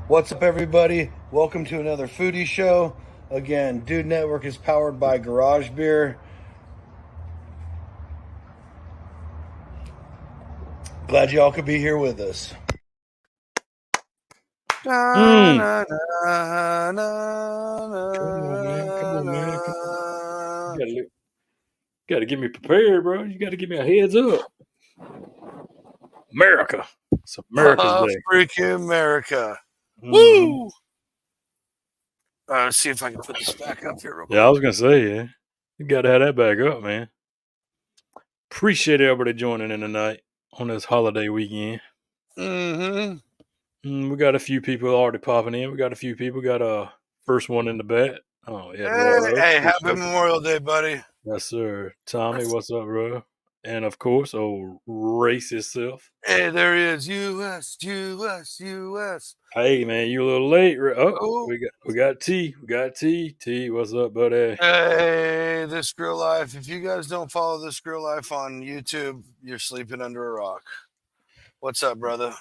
What's up, everybody? Welcome to another Foodie show. Again, Dude Network is powered by Garage Beer. Glad y'all could be here with us. Come on, man. Come on, man. Come on. You gotta get me prepared, bro. You gotta give me a heads up. America. It's America's Day. Freaking America. Mm-hmm. Woo! Let's see if I can put this back up here real quick. Yeah, I was gonna say, yeah. You gotta have that back up, man. Appreciate everybody joining in tonight on this holiday weekend. We got a few people already popping in. We got a few people. We got a first one in the bat. Oh, yeah. Hey, happy Memorial Day, buddy. Yes, sir. Tommy, what's up, bro? And of course, old racist self. Hey, there he is. U.S. Hey, man, you a little late. Oh, we got T. We got T. T, what's up, buddy? Hey, This Grill Life. If you guys don't follow This Grill Life on YouTube, you're sleeping under a rock. What's up, brother?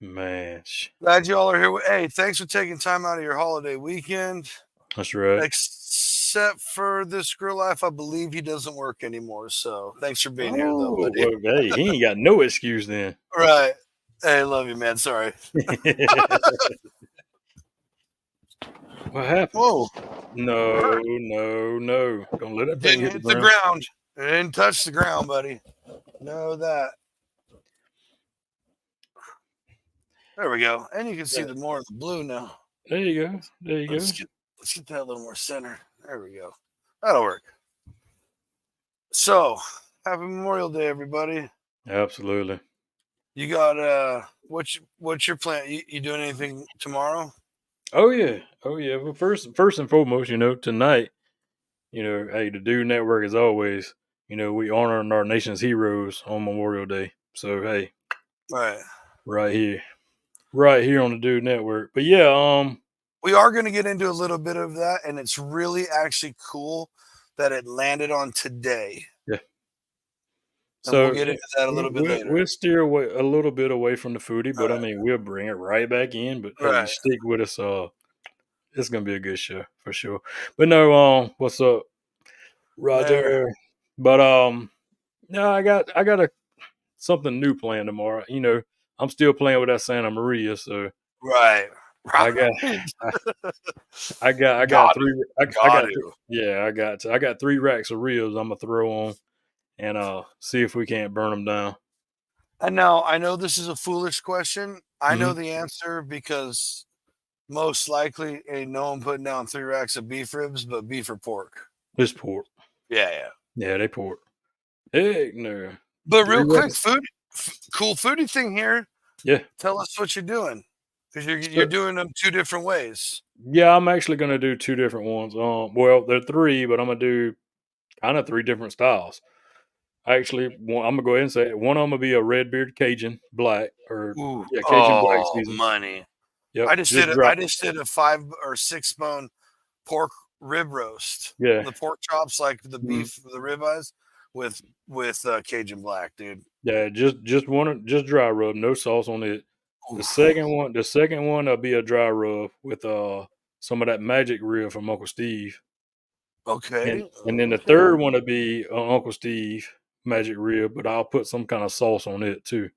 Man. Glad you all are here. Hey, thanks for taking time out of your holiday weekend. That's right. Except for This Grill Life, I believe he doesn't work anymore. So thanks for being here, though, buddy. Well, hey, he ain't got no excuse then. Right. Hey, love you, man. Sorry. What happened? Whoa. No. Don't let that thing hit the ground. It didn't touch the ground, buddy. Know that. There we go. And you can see the more of the blue now. There you go. Let's get that a little more center. There we go. That'll work. So, happy Memorial Day, everybody. Absolutely. You got what's your plan? You doing anything tomorrow? Oh yeah. Well, first and foremost, tonight, hey, the Dude Network as always, we honor our nation's heroes on Memorial Day. So hey, right here on the Dude Network. But yeah, we are going to get into a little bit of that, and it's really actually cool that it landed on today. Yeah. And so we'll get into that a little bit later. We'll steer away a little bit away from the foodie, but I mean, we'll bring it right back in. But hey, stick with us. It's gonna be a good show for sure. But no, what's up, Roger? But no, I got something new planned tomorrow. I'm still playing with that Santa Maria, so I got three racks of ribs I'm gonna throw on and see if we can't burn them down. And now I know this is a foolish question. I know the answer because most likely ain't no one putting down 3 racks of beef ribs, but beef or pork. It's pork. Yeah, they pork. Heck no. But real quick, cool foodie thing here. Yeah. Tell us what you're doing. Because you're doing them 2 different ways. Yeah, I'm actually going to do 2 different ones. Well, there are 3, but I'm going to do kind of 3 different styles. Actually, I'm going to go ahead and say it. One of them will be a Redbeard Cajun Black. Cajun Black season. Money. Yep, I just did a 5 or 6 bone pork rib roast. Yeah. The pork chops, like the beef, the ribeyes, with Cajun Black, dude. Yeah, just dry rub, no sauce on it. The second one will be a dry rub with some of that magic rib from Uncle Steve. Okay. And then the third one will be Uncle Steve magic rib, but I'll put some kind of sauce on it too.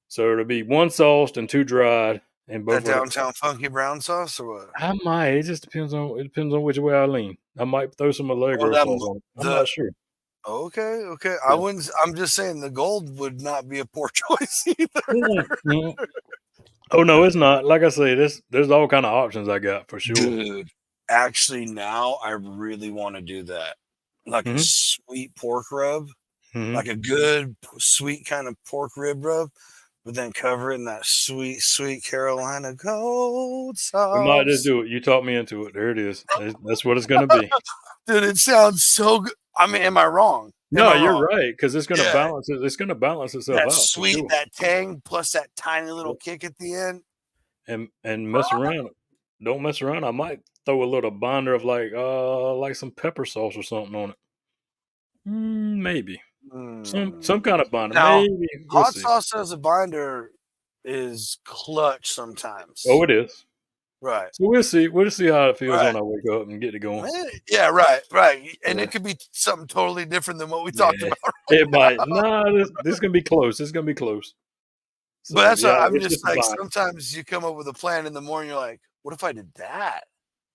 So it'll be 1 sauced and 2 dried, and both that downtown funky brown sauce or what? I might. It just depends on which way I lean. I might throw some Allegro sauce on it. I'm not sure. Okay. Yeah. I'm just saying the gold would not be a poor choice either. Oh no, it's not. Like I say, there's all kind of options I got for sure. Dude, actually now I really want to do that. Like a sweet pork rub. Like a good sweet kind of pork rib rub, but then cover it in that sweet, sweet Carolina gold sauce. We might just do it. You talked me into it. There it is. That's what it's gonna be. Dude, it sounds so good. I mean, am I wrong? No, you're right, because it's gonna balance it. It's gonna balance itself out. That sweet, that tang, plus that tiny little kick at the end. And mess around. Don't mess around. I might throw a little binder of like some pepper sauce or something on it. Maybe some kind of binder. Now, maybe hot sauce as a binder is clutch Oh, sometimes. it is. Right. So we'll see. We'll see how it feels Right. when I wake up and get it going. Yeah, right, right. And Yeah, it could be something totally different than what we talked yeah. about. It might. Nah, this gonna be close. It's gonna be close. But So that's yeah, what I'm it's just just a like, vibe. sometimes you come up with a plan in the morning, you're like, "What if I did that?"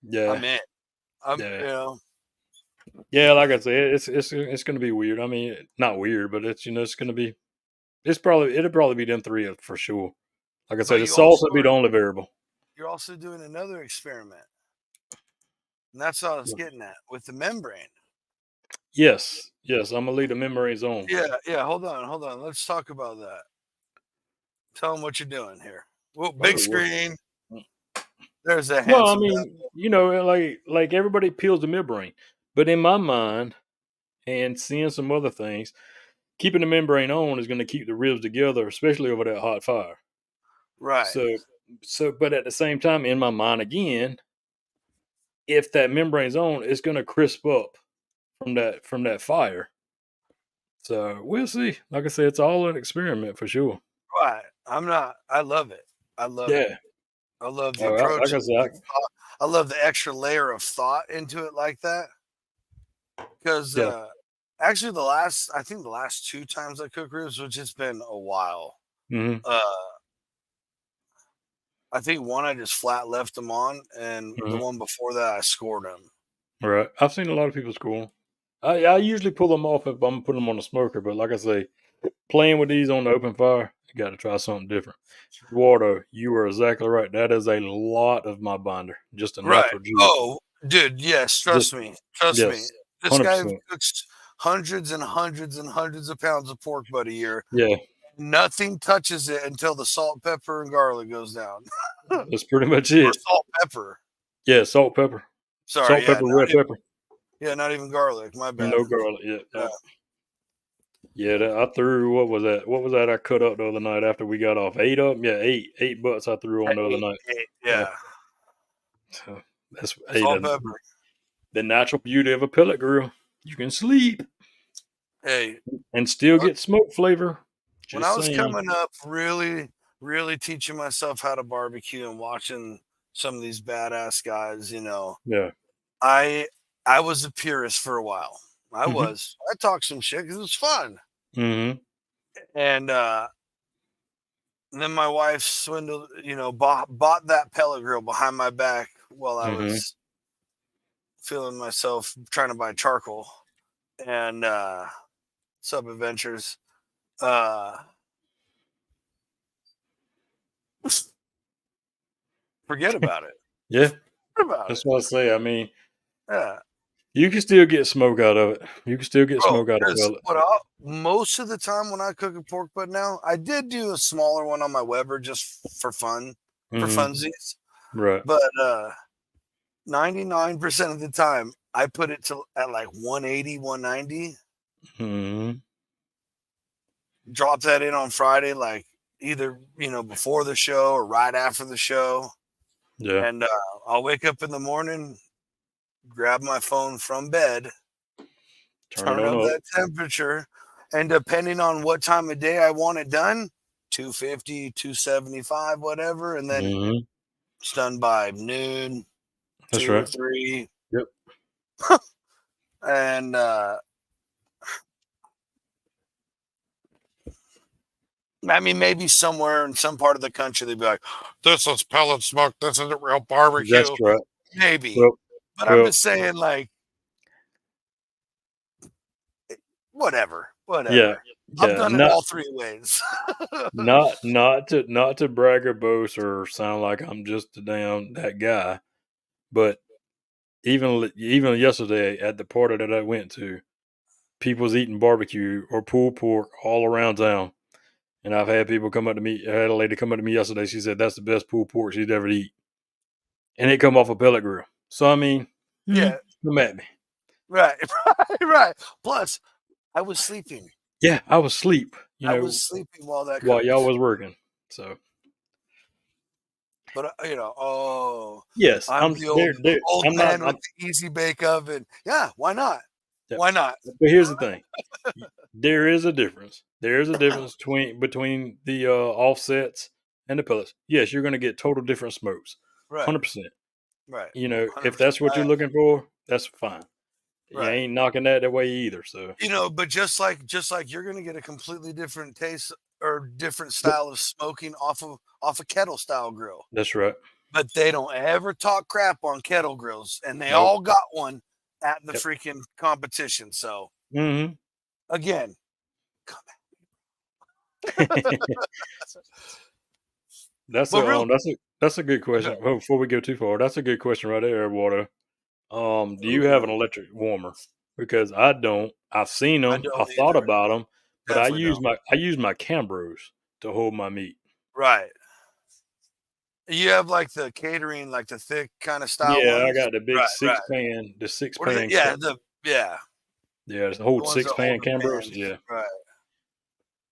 Yeah, I'm in. I'm yeah, you know? yeah. Like I said, it's gonna be weird. I mean, not weird, but it's it's gonna be. It'll probably be them three for sure. Like I said, But the sauce will be the only variable. you're also doing another experiment, and that's what I was getting at with the membrane. Yes, yes. I'm gonna leave the memories on. Yeah, yeah, hold on, let's talk about that. Tell them what you're doing here. Well, big Oh well. screen, there's a Well, I handsome guy. mean, like everybody peels the membrane, but in my mind, and seeing some other things, keeping the membrane on is going to keep the ribs together, especially over that hot fire. Right, So, but at the same time, in my mind, again, if that membrane's on, it's going to crisp up from that fire. So we'll see. Like I said, it's all an experiment for sure. right. I love it. I love it. Yeah. I love the All right. approach Like I and said, the thought. I love the extra layer of thought into it like that. 'Cause, yeah. actually I think the last 2 times I cook ribs, which has been a while, Hmm. uh, I think one I just flat left them on, and the Hmm. one before that I scored them. Right. I've seen a lot of people score 'em. I usually pull them off if I'm putting them on a smoker, but like I say, playing with these on the open fire, you got to try something different. Eduardo, you are exactly right. That is a lot of my binder, just a Right. natural juice. Oh, dude, yes, Just trust me, trust me. yes, This guy 100%. cooks hundreds and hundreds and hundreds of pounds of pork butt a year. Yeah, Nothing touches it until the salt, pepper, and garlic goes down. Or that's pretty much it. salt, pepper. Yeah, salt, Sorry, pepper, red pepper, not even garlic, my bad. no garlic. Yeah, Yeah. yeah. Yeah, I threw what was that? What was that I cut up the other night after we got off? Eight of them. Yeah, eight butts I threw on the other 8, night. 8, Yeah, yeah. so that's eight Salt, of them. pepper. The natural beauty of a pellet grill. You can sleep Hey, and still when get smoke flavor. when I Just was saying. coming up, really, really teaching myself how to barbecue and watching some of these badass guys, Yeah. I I was a purist for a while. I Mhm. was. I talked some shit because it was fun. Mhm. And then my wife swindled, bought that pellet grill behind my back while I Mhm. was feeling myself trying to buy charcoal and sub adventures. Uh Forget about it. Yeah. Forget about That's it. what I say. I mean, Yeah. you can still get smoke out of it. You can still get Bro, smoke out of because pellet. most of the time when I cook a pork butt now, I did do a smaller one on my Weber just for fun, for Mhm. funsies. Right. But 99% of the time, I put it to at like 180, 190. Mhm. Drop that in on Friday, like either before the show or right after the show, Yeah. and I'll wake up in the morning, grab my phone from bed, Turn it turn on up up. that temperature, and depending on what time of day I want it done, 250, 275, whatever, and then Mhm. it's done by noon, That's 2 or right. 3, Yep. and I mean, maybe somewhere in some part of the country they'd be like, "This is pellet smoke. This isn't real That's barbecue." right. Maybe, Well, but I'm well, just saying, like, whatever, yeah. whatever. I've Yeah. done it all 3 ways. Not to brag or boast or sound like I'm just a damn that guy, but even yesterday at the party that I went to, people's eating barbecue or pulled pork all around town. And I've had people come up to me. I had a lady come up to me yesterday. She said that's the best pulled pork she'd ever eat, and it come off a pellet grill. So I mean, Yeah, come at me. right, right, right. Plus, I was sleeping. Yeah, I was asleep. I was sleeping while that While y'all cooked. was working. So But, "Oh, yes, I'm I'm the there. There, old I'm not. man with the easy bake oven." Yeah, why not? Yeah. Why not? But here's the thing: there is a difference. There is a difference between the offsets and the pellets, yes, you're going to get total different smokes, Right. 100%. Right. You know, if 100%. that's what you're looking for, that's fine. You Right. ain't knocking that way either. So, But just like you're gonna get a completely different taste or different yep, style of smoking off a kettle style grill. that's right. But they don't ever talk crap on kettle grills, and they Nope. all got one at the Yep. freaking competition. So Hmm. again, That's but a real that's a good okay. question. Well, before we go too far, that's a good question right there, Water. Do you have an Ooh, electric warmer? Because I don't. I've seen I them. I don't thought either. about them, but Definitely don't. I use my Cambros to hold my meat. Right. You have like the catering, like the thick kind of style Yeah, I ones. got the big Right. Right. the six What are they? pan. Yeah. Yeah. Yeah, it's the The whole ones six that hold pan the Cambros. pans. Yeah. Right.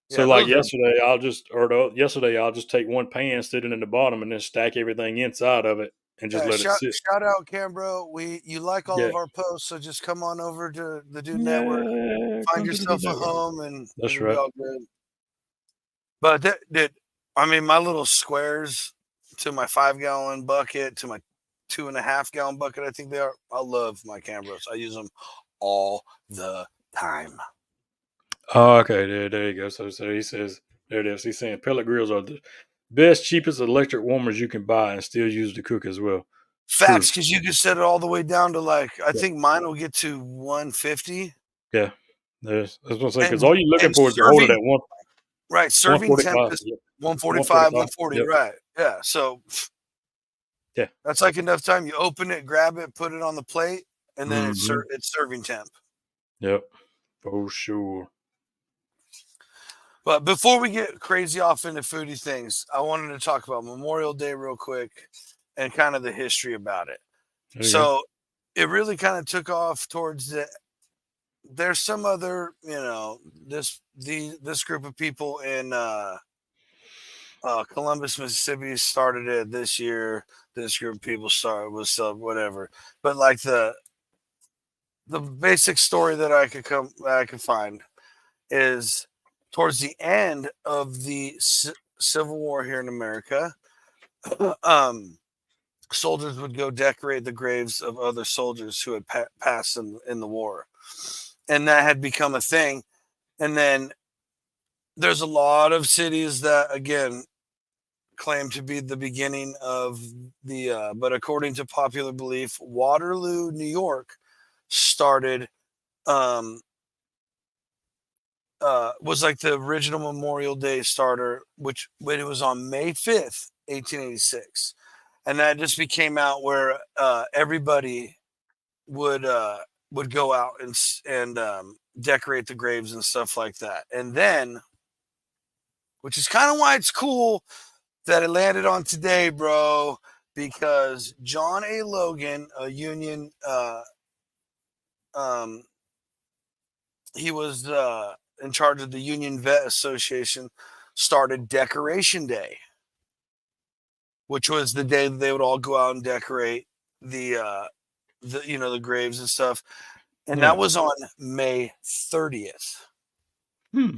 So Yeah. like Those are yesterday, yesterday I'll just take one pan, sit it in the bottom, and then stack everything inside of it, and just Yeah, let it sit. shout out Cambro. You like all Yeah. of our posts, so just come on over to the Dude Network, Yeah, find come to the Dude yourself a Network. home, and That's it'll be right. all good. But I mean, my little squares to my 5 gallon bucket to my 2.5 gallon bucket, I think they are. I love my Cambros. I use them all the time. Oh, okay. There you go. So he says there it is. He's saying pellet grills are the best, cheapest electric warmers you can buy and still use to cook as well. True. Facts, because you can set it all the way down to like I Yeah. think mine will get to 150, Yeah. I was gonna say because and all you're looking and for is to hold it serving at right serving temp 145. is Yep. 145, 145. 140. Yep. Right? Yeah. So Yeah. that's like enough time. You open it, grab it, put it on the plate, and then Hmm. it's serving temp. Yep. For sure. But before we get crazy off into foodie things, I wanted to talk about Memorial Day real quick and kind of the history about it. There you go. So it really kind of took off towards the. There's some other, this group of people in Columbus, Mississippi started it this year. This group of people started was whatever, but like the basic story that I could find is towards the end of the Civil War here in America. um, Soldiers would go decorate the graves of other soldiers who had passed in the war, and that had become a thing. And then there's a lot of cities that again claim to be the beginning of but according to popular belief, Waterloo, New York, started um, was like the original Memorial Day starter, which when it was on May 5th, 1886, and that just became out where everybody would uh, would go out and decorate the graves and stuff like that, and then, which is kind of why it's cool that it landed on today, bro, because John A. Logan, a Union, um, he was in charge of the Union Vet Association, started Decoration Day, which was the day that they would all go out and decorate the graves and stuff, and that Yeah. was on May 30th, Hmm.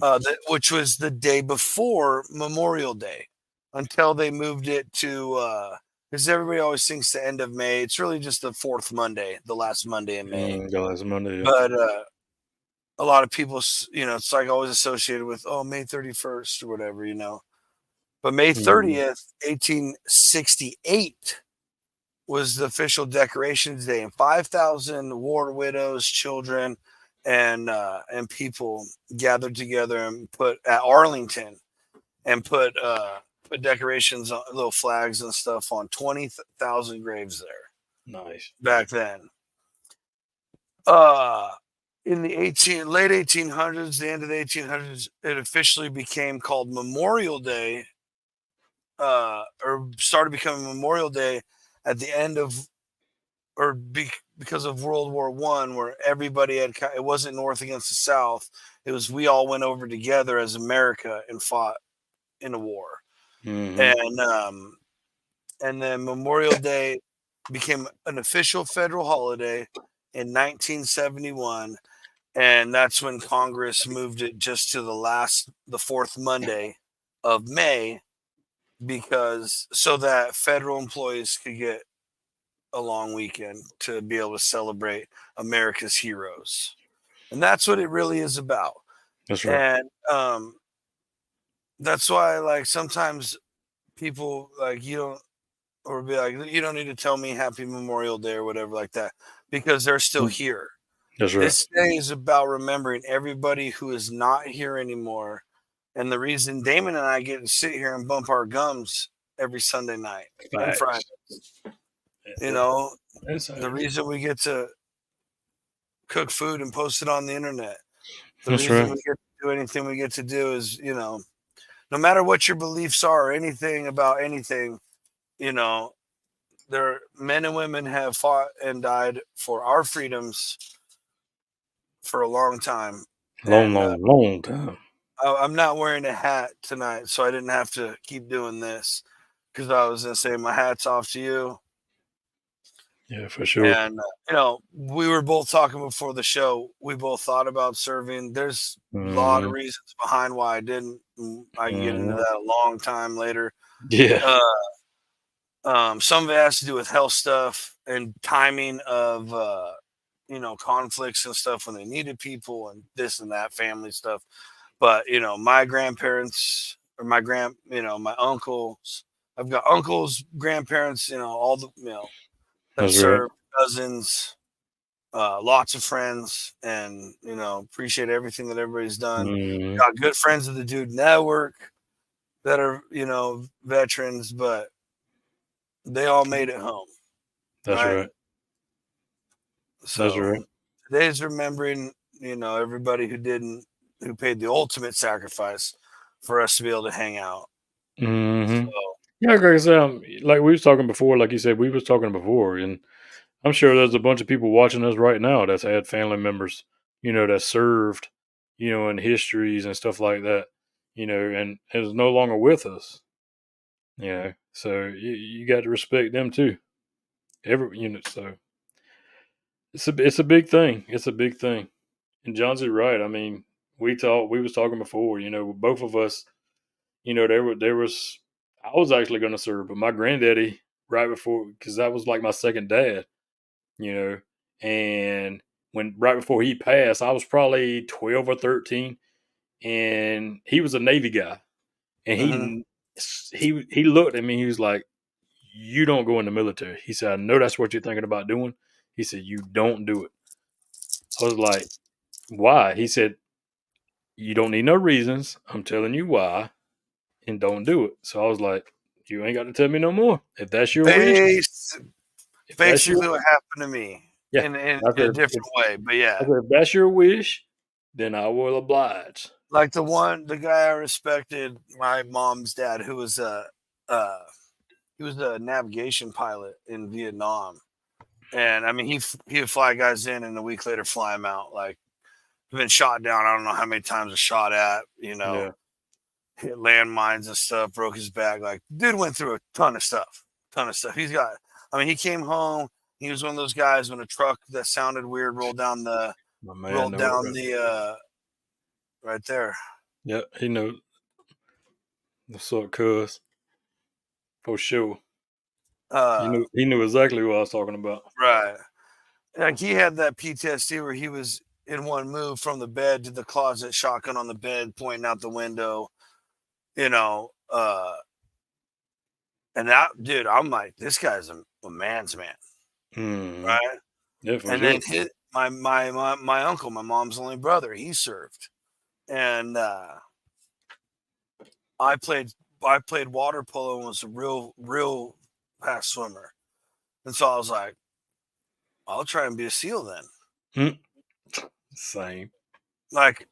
which was the day before Memorial Day, until they moved it to because everybody always thinks the end of May. It's really just the fourth Monday, the last Monday in May. Guys, Monday. Yeah. But a lot of people, it's like always associated with May 31st or whatever, But May Mhm. 30th, 1868 was the official decorations day, and 5,000 war widows, children, and people gathered together and put at Arlington and put decorations on little flags and stuff on 20,000 graves there Nice. back then. Uh in the late 1800s, the end of the 1800s, it officially became called Memorial Day, or started becoming Memorial Day at the end of, because of World War One, where everybody it wasn't North against the South. It was we all went over together as America and fought in a war, Hmm. and then Memorial Day became an official federal holiday in 1971, and that's when Congress moved it just to the fourth Monday of May, because so that federal employees could get a long weekend to be able to celebrate America's heroes. And that's what it really is about. That's right. And that's why like sometimes people like you don't or be like you don't need to tell me happy Memorial Day or whatever like that because they're still Mm, here. that's right. This day is about remembering everybody who is not here anymore. And the reason Damon and I get to sit here and bump our gums every Sunday night and Friday, Facts. you Yeah, know, that's the facts. reason we get to cook food and post it on the internet, the That's reason right. we get to do anything we get to do is, no matter what your beliefs are or anything about anything, you know, there men and women have fought and died for our freedoms for a long time. Long, And long, long time. I'm not wearing a hat tonight, so I didn't have to keep doing this because I was gonna say my hat's off to you. Yeah, for sure. And we were both talking before the show. We both thought about serving. There's a lot of Mhm, reasons behind why I didn't. I can get into mhm. that a long time later. Yeah, Uh, some of it has to do with health stuff and timing of conflicts and stuff when they needed people and this and that family stuff. But my grandparents or my uncles. I've got uncles, grandparents, all the that that's right. served, cousins, lots of friends, and appreciate everything that everybody's done. Mhm, Got good friends of the Dude Network that are veterans, but they all made it home, that's right? right. That's So right. today's remembering everybody who paid the ultimate sacrifice for us to be able to hang out. Mhm. So Yeah, like I said, like we was talking before, like you said, we was talking before, and I'm sure there's a bunch of people watching us right now that's had family members, that served, in histories and stuff like that, and is no longer with us, So you got to respect them too. So it's a big thing. It's a big thing. And John's right. I mean, we was talking before, both of us, there was I was actually going to serve, but my granddaddy right before, because that was like my second dad, you know, and when right before he passed, I was probably 12 or 13, and he was a Navy guy, and mhm. he looked at me, he was like, "You don't go in the military." He said, "I know that's what you're thinking about doing." He said, "You don't do it." I was like, "Why?" He said, "You don't need no reasons. I'm telling you why, and don't do it." So I was like, "You ain't got to tell me no more. If that's your wish, Bas- if that's your Basically what happened to me yeah." I in a said, different way, but yeah, "If that's your wish, then I will oblige." like the guy I respected, my mom's dad, who was uh, he was a navigation pilot in Vietnam, and I mean he would fly guys in and a week later fly them out. Like been shot down. I don't know how many times a shot at. Yeah. Hit landmines and stuff. Broke his back. Like dude went through a ton of stuff. Ton of stuff. He's got. I mean, he came home. He was one of those guys when a truck that sounded weird My man rolled know it down right. the right there. Yeah, he knows what's up, cuz. For sure. Uh, He knew exactly what I was talking about. right. Like he had that PTSD where he was in one move from the bed to the closet, shotgun on the bed, pointing out the window. You know, and that dude, I'm like, this guy's a man's man, Mhm. right? Yeah, for And then sure. hit my uncle, my mom's only brother, he served, and I played I played water polo and was a real fast swimmer, and so I was like, I'll try and be a SEAL then. Mm, same. Like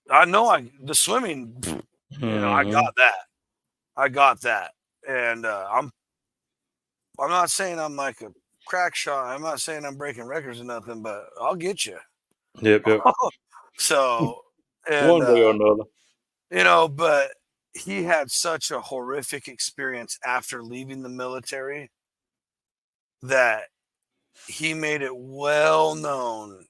I know the swimming, I Mhm. got that. I got that. And I'm not saying I'm like a crack shot. I'm not saying I'm breaking records or nothing, but I'll get you. Yep, yep. So and One way or another. but he had such a horrific experience after leaving the military that he made it well known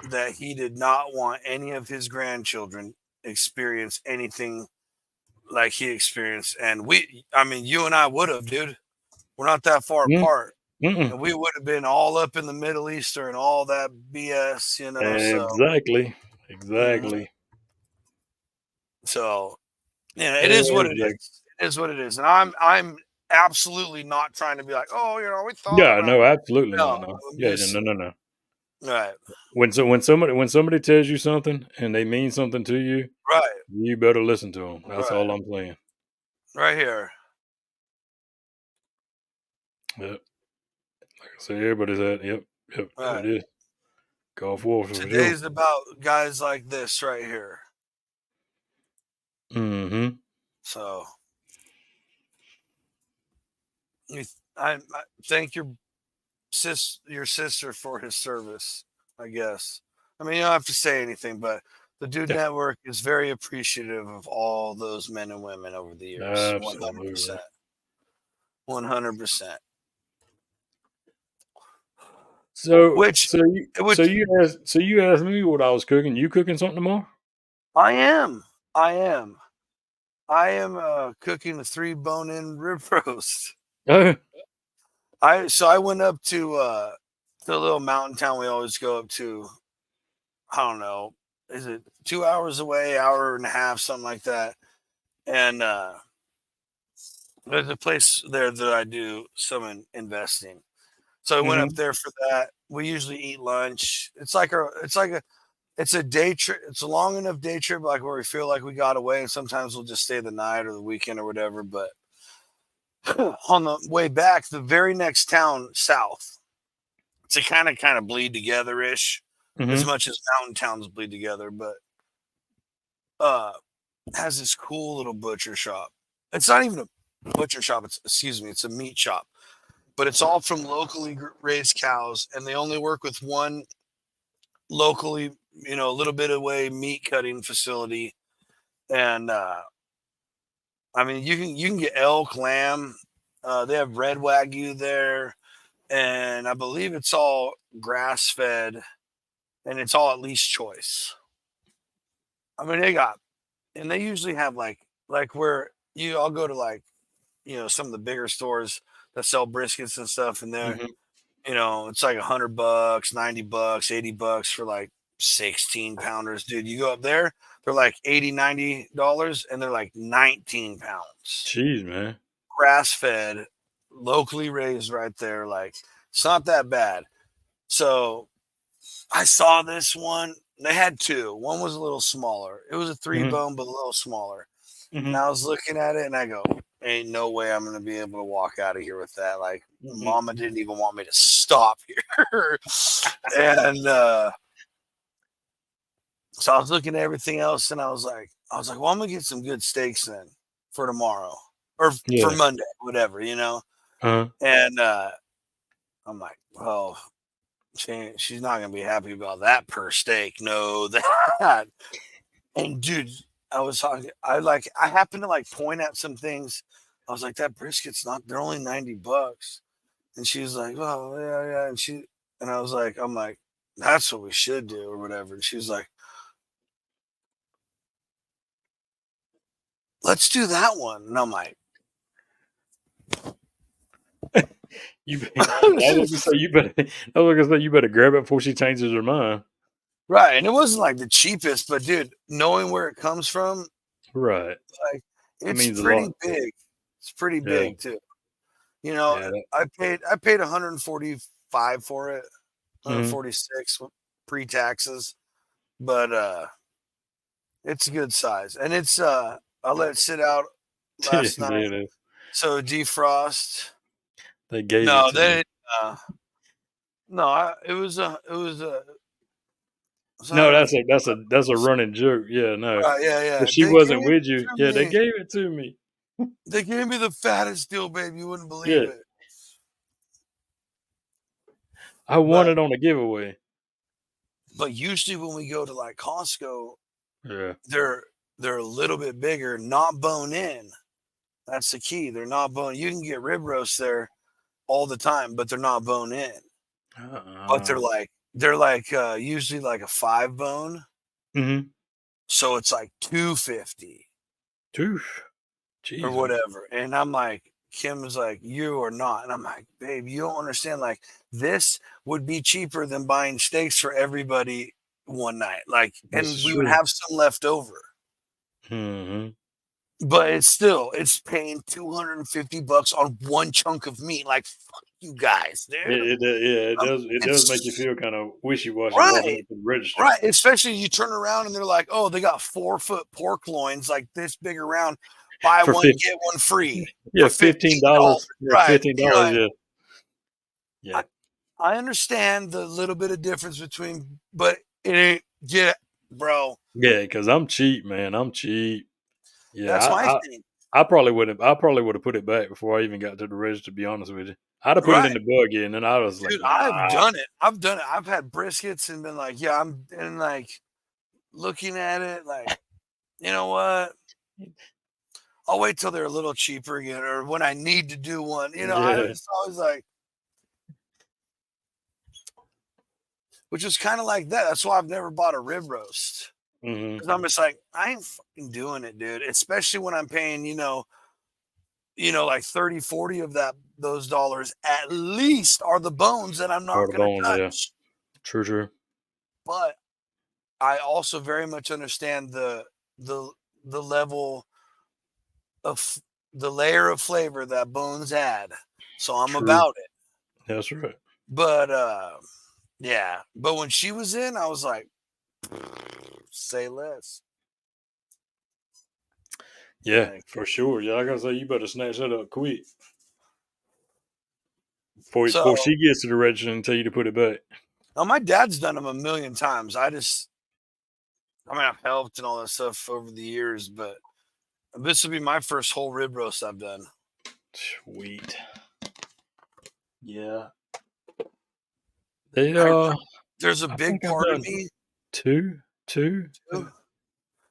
that he did not want any of his grandchildren experience anything like he experienced. And I mean, you and I would have, dude. We're not that far Mm, apart. mm-mm. And we would have been all up in the Middle Eastern and all that BS, you know. Exactly. Mhm. Exactly. So yeah, it is what it Exactly. is. It is what it is. And I'm absolutely not trying to be like, oh, you know, we thought Yeah, about no, absolutely no, not, no. I'm Yeah, just no, no, no. right, When somebody tells you something and they mean something to you, right, you better listen to them. That's right, all I'm saying. right here. Yep. Like I said, everybody's at yep, yep, there Right. it is. Golf Wolf for sure. Today's about guys like this right here. Mhm. So you I thank your sister for his service, I guess. I mean, you don't have to say anything, but the Dude Yeah, Network is very appreciative of all those men and women over the years. absolutely. 100%. 100%. So Which so you so which you asked me what I was cooking. You cooking something tomorrow? I am. I am. I am cooking a 3 bone-in rib roast. Oh, I went up to the little mountain town we always go up to. I don't know. Is it 2 hours away, hour and a half, something like that? And there's a place there that I do some investing. So I went up mhm, there for that. We usually eat lunch. It's a day trip. It's a long enough day trip, like where we feel like we got away, and sometimes we'll just stay the night or the weekend or whatever. But on the way back, the very next town south, to kind of bleed together ish, as mhm. much as mountain towns bleed together, but uh has this cool little butcher shop. It's not even a butcher shop, it's excuse me, it's a meat shop. But it's all from locally raised cows, and they only work with one locally, a little bit away meat cutting facility. And I mean, you can get elk, lamb. They have red wagyu there, and I believe it's all grass fed, and it's all at least choice. I mean, and they usually have like where I'll go to like some of the bigger stores that sell briskets and stuff, and there Mhm. it's like $100, $90, $80 for like 16 pounders, dude. You go up there, they're like 80, $90, and they're like 19 pounds. Jeez, man. Grass fed, locally raised right there. Like, it's not that bad. So I saw this one. They had two. One was a little smaller. It was a three Mhm, bone, but a little smaller. And mhm, I was looking at it and I go, ain't no way I'm going to be able to walk out of here with that. Like, mhm. mama didn't even want me to stop here. And so I was looking at everything else and I was like, well, I'm going to get some good steaks then for tomorrow or for Yeah. Monday, whatever. Uh-huh. And I'm like, well, she's not going to be happy about that per steak. No, that. And dude, I was talking. I happened to like point at some things. I was like, that brisket's not. They're only $90. And she was like, oh yeah, yeah. And I was like, I'm like, that's what we should do or whatever. And she was like, let's do that one. And I'm like, You be I was gonna say you better grab it before she changes her mind. right. And it wasn't like the cheapest, but dude, knowing where it comes from, Right. like It it's means a pretty lot. big. It's pretty Yeah. big too. You know, Yeah, that I paid 145 for it, mhm. 146 pre-taxes, but it's a good size. And I let it sit out Yeah, last night. it is. So defrost. They gave it No, to me. they uh no, it was No, 100. that's a running joke. Yeah, no. Right, yeah, If yeah. she They gave wasn't it with you, to yeah, they me. gave it to me. They gave me the fattest deal, babe. You wouldn't believe Yeah. it. I won But it on a giveaway. usually when we go to like Costco, Yeah. they're they're a little bit bigger, not bone in. That's the key. They're not bone. You can get rib roasts there all the time, but they're not bone in. But Uh-uh. they're like usually like a 5 bone, Mhm. so it's like 250. Toof. or Jesus. whatever. And I'm like, Kim was like, you are not. And I'm like, babe, you don't understand. Like, this would be cheaper than buying steaks for everybody one night. Like, This and is we would true. have some left over. Mhm. But it's paying $250 on one chunk of meat. Like, fuck you guys, dude. Yeah, it does make you It's feel kind of wishy-washy walking right. up to the register. Right. Especially you turn around and they're like, oh, they got 4-foot pork loins like this big around. Buy For one, 50, get one free yeah, for $15. $15. Yeah, Right. You're $15, like, yeah. Yeah. I, I understand the little bit of difference between, but it ain't, yeah, bro. Yeah, because I'm cheap, man. I'm cheap. Yeah, That's my thing. I probably would have put it back before I even got to the register, to be honest with you. I'd have put it Right. in the buggy, and then I was like, Dude, nah. I've done it. I've had briskets and been like, yeah, I'm, and like looking at it, like, you know what? I'll wait till they're a little cheaper again, or when I need to do one. I Yeah. just always like, which is kind of like that. That's why I've never bought a rib roast. Mhm. Because I'm just like, I ain't fucking doing it, dude. Especially when I'm paying, like 30, 40 of those dollars at least are the bones that I'm Or not the gonna bones, yeah. touch. True, true. But I also very much understand the the level of the layer of flavor that bones add. So I'm True. about it. That's right. But yeah. But when she was in, I was like, say less. Yeah, Like, for sure. Yeah, like I say, you better snatch that up quick before so she gets to the register and tell you to put it back. now my dad's done them a million times. I mean, I've helped and all that stuff over the years, but this will be my first whole rib roast I've done. Sweet. Yeah. They I, there's a I big think I've part of done me, two, two, too,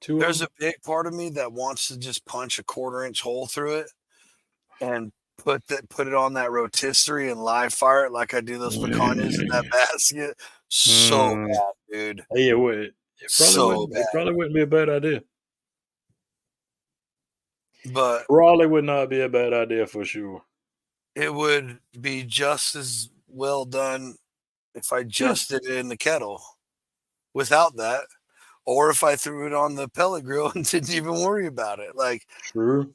two of there's them. a big part of me that wants to just punch a 1/4 inch hole through it and put it on that rotisserie and live fire it like I do those picanhas in that basket. So Mm. bad, dude. Yeah, So it bad. probably wouldn't be a bad idea. But Probably would not be a bad idea for sure. it would be just as well done if I Yeah, just did it in the kettle without that, or if I threw it on the pellet grill and didn't even worry about it. Like, true.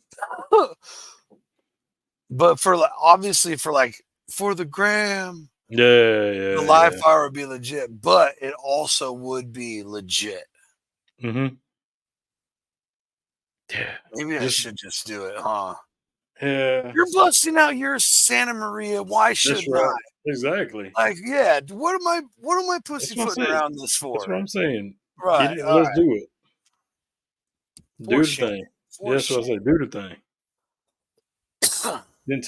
but obviously for the gram, Yeah, the yeah, live yeah. fire would be legit, but it also would be legit. Mhm. Yeah. Maybe I Just should just do it, huh? yeah. You're busting out your Santa Maria. Why That's shouldn't I? right. Exactly. Like, yeah, what am I That's what I'm pussyfooting saying. around this That's for? what I'm saying. Get Right, it and all let's right. do it. For Do the shame. thing. Yeah, For that's what I shame. say. Do the thing. Then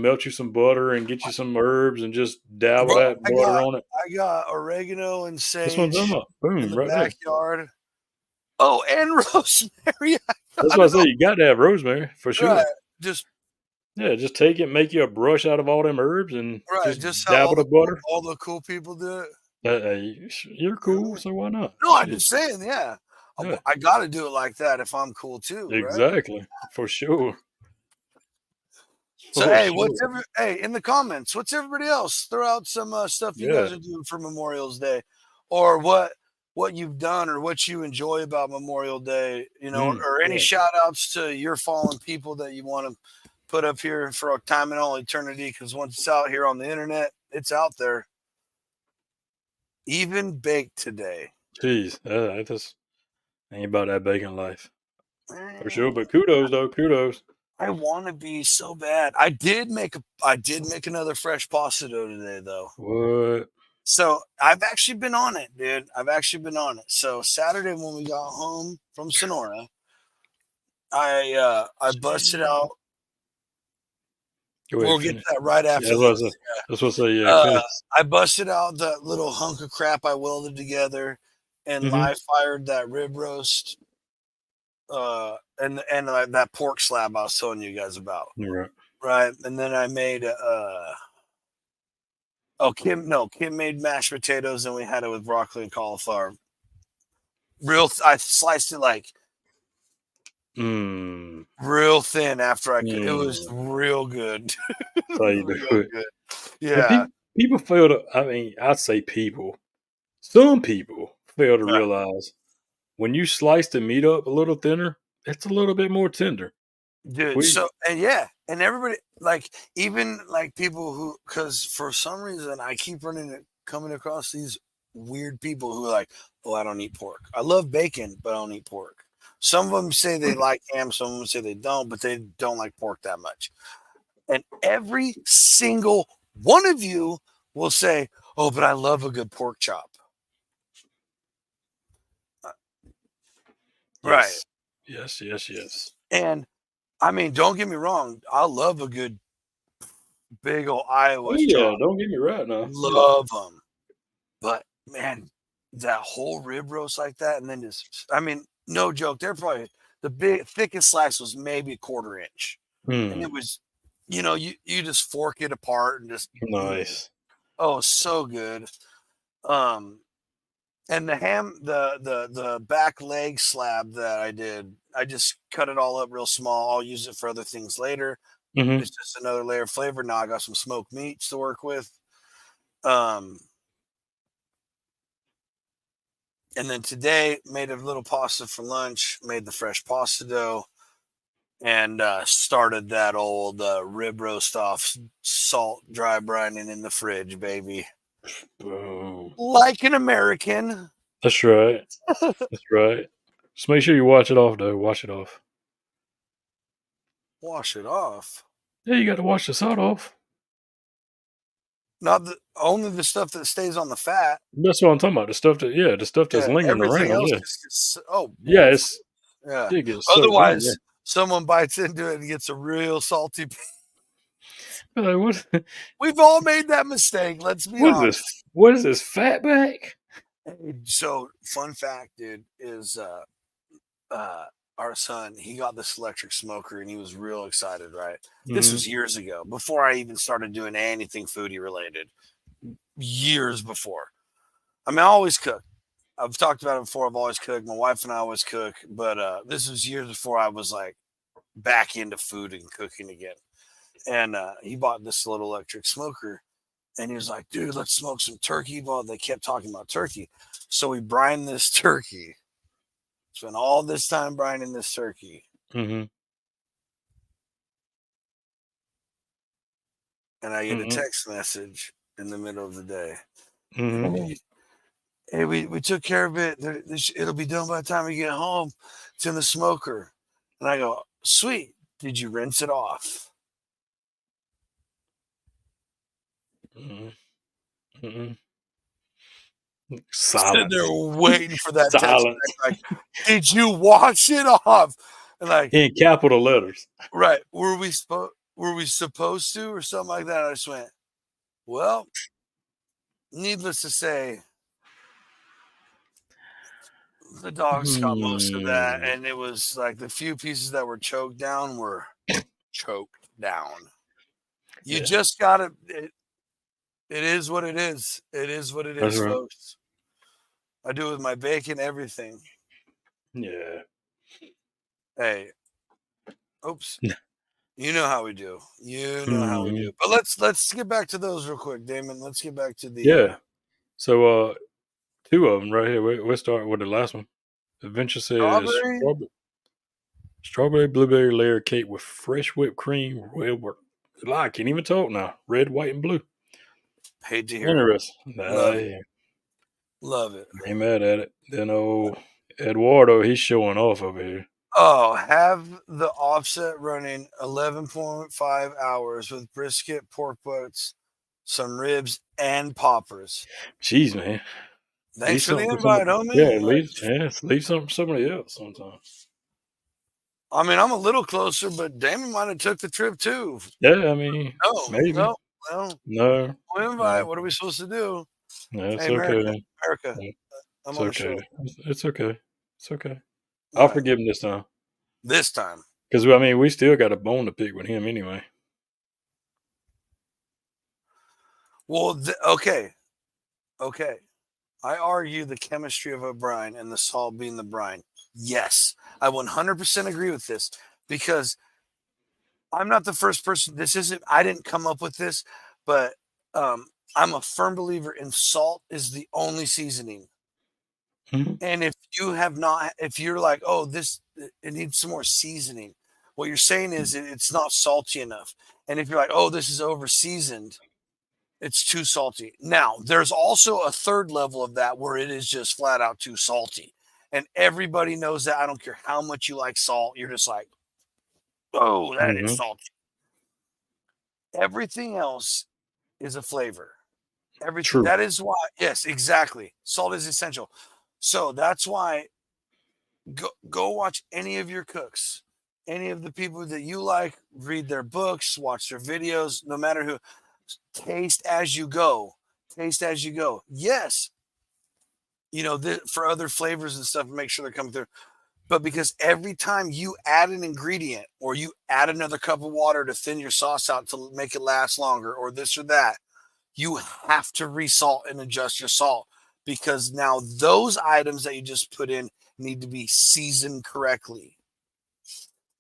melt you some butter and get you some herbs and just dabble Bro, that I butter got on it. I got oregano and That's what I'm talking sage about. in Boom, the right there. backyard. Oh, and rosemary. I That's got why I it say all. you got to have rosemary for Right. sure. Just Yeah, just take it, make you a brush out of all them herbs, and right. just Just how dabble the butter. all the cool people do it. You're You know cool, what I mean? so why not? No, I'm Shit. just saying, yeah. Yeah, I got to do it like that if I'm cool too, right? exactly. For sure. So For hey, sure. in the comments? What's everybody else? Throw out some stuff you Yeah. guys are doing for Memorial's Day, or what you've done, or what you enjoy about Memorial Day. Or any Yeah. shout outs to your fallen people that you want to put up here for a time and all eternity. Because once it's out here on the internet, it's out there. Even baked today. Jeez. I just ain't about that bacon life. For Eh, sure. But kudos though. Kudos. I want to be so bad. I did make another fresh pasta dough today though. What? So I've actually been on it, dude. I've actually been on it. So Saturday when we got home from Sonora, I busted out. Go ahead, We'll get to finish. that right Yeah, after that's what I say. this. That's what I say. Yeah, Uh, finish. I busted out that little hunk of crap I welded together and Mm-hmm. live fired that rib roast, and that pork slab I was telling you guys about, Right. right? And then I made Kim made mashed potatoes and we had it with broccoli and cauliflower. I sliced it like real thin after it was mm. real good. That's how you do Real it. good. And Yeah. people fail to. I mean, I'd say people. Some people fail to Right. realize when you slice the meat up a little thinner, it's a little bit more tender. Dude, We so and yeah, and everybody like even like people who because for some reason I keep coming across these weird people who are like, oh, I don't eat pork. I love bacon, but I don't eat pork. Some of them say they like ham, some of them say they don't, but they don't like pork that much. And every single one of you will say, oh, but I love a good pork chop. Uh, Right. yes, yes, yes, yes. And I mean, don't get me wrong, I love a good big old Oh Iowa yeah, chop. don't get me right now. Yeah. Love them. But man, that whole rib roast like that, and then just I mean, no joke, they're probably the thickest slice was maybe a quarter inch. And Hmm. it was, you just fork it apart and just Nice. oh, so good. Um, and the ham, the back leg slab that I did, I just cut it all up real small. I'll use it for other things later. Hmm. It's just another layer of flavor. Now I got some smoked meats to work with. Um, And then today made a little pasta for lunch, made the fresh pasta dough, and started that old rib roast off, salt, dry brining in the fridge, baby. Boom. Like an American. That's right. That's right. Just make sure you wash it off, though. Wash it off. Wash it off. Yeah, you got to wash the salt off. Not only the stuff that stays on the fat. That's what I'm talking about. The stuff that, yeah, the stuff that's Yeah, lingering everything around. else Yeah, just gets. Oh yeah, well, yeah. it gets soaked in. Yeah. Otherwise, someone bites into it and gets a real salty. You're like, what? We've all made that mistake. Let's be What is this? honest. What is this? Fatback? So, fun fact, dude, is uh, our son, he got this electric smoker and he was real excited, right? This Hmm. was years ago, before I even started doing anything foodie related. Years before. I mean, I always cook. I've talked about it before. I've always cooked. My wife and I always cook, but this was years before I was like back into food and cooking again. And he bought this little electric smoker and he was like, dude, let's smoke some turkey. Well, they kept talking about turkey. So we brined this turkey. Spent all this time brining this turkey. Hmm. And I get a Hmm. text message in the middle of the day. Hmm. Hey, we took care of it. It'll be done by the time we get home. It's in the smoker. And I go, sweet. Did you rinse it off? Hmm. Hmm. Sitting there Silence. waiting for that text Silence. back, like, did you wash it off? And like, In capital letters. right, were we supposed to or something like that? I just went, well, needless to say, the dogs got most of that, Hmm. and it was like the few pieces that were choked down were choked down. You Yeah, just gotta. It is what it is. It is what it that's is, right. folks. I do it with my bacon, everything. Yeah. Hey, oops. You know how we do. You know how we Hmm. do. But let's get back to those real quick, Damon. Let's get back to the Yeah. So, two of them right here. We'll start with the last one. Adventure says strawberry. strawberry blueberry layer cake with fresh whipped cream. I can't even talk now. Red, white, and blue. Hate to hear it. Interesting. Love it. I Love it. ain't mad at it. Then Eduardo, he's showing off over here. Oh, have the offset running 11.5 hours with brisket, pork butts, some ribs, and poppers. Jeez, man. Leave Thanks for the something for somebody. invite, homie. Yeah, leave something for somebody else sometimes. I mean, I'm a little closer, but Damon might have took the trip too. Yeah, I mean, No, maybe. no, well, No, no no, invite. What are we supposed to do? no, it's Hey, okay. America, America, Yeah, I'm it's on the okay. show. It's okay. It's okay. I'll Right. forgive him this time. This time. Because, I mean, we still got a bone to pick with him anyway. Well, okay. Okay. I argue the chemistry of a brine and the salt being the brine. Yes, I 100% agree with this because I'm not the first person. This isn't. I didn't come up with this, but um, I'm a firm believer in salt is the only seasoning. Mhm. And if you have not, if you're like, oh, this it needs some more seasoning, what you're saying is it's not salty enough. And if you're like, oh, this is over seasoned, it's too salty. Now, there's also a third level of that where it is just flat out too salty. And everybody knows that. I don't care how much you like salt, you're just like, oh, that is Mhm. salty. Everything else is a flavor. Everything. True. That is why, yes, exactly. Salt is essential. So that's why go watch any of your cooks, any of the people that you like, read their books, watch their videos, no matter who. Taste as you go. Taste as you go. Yes, for other flavors and stuff, make sure they're coming through. But because every time you add an ingredient or you add another cup of water to thin your sauce out to make it last longer, or this or that, you have to resalt and adjust your salt because now those items that you just put in need to be seasoned correctly.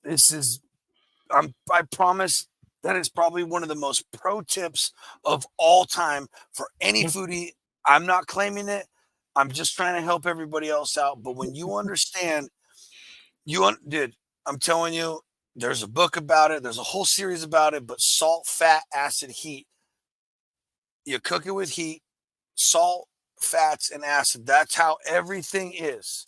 This is, I promise that is probably one of the most pro tips of all time for any Yeah. foodie. I'm not claiming it. I'm just trying to help everybody else out. But when you understand, dude, I'm telling you, there's a book about it. There's a whole series about it. But salt, fat, acid, heat. You cook it with heat, salt, fats, and acid. That's how everything is.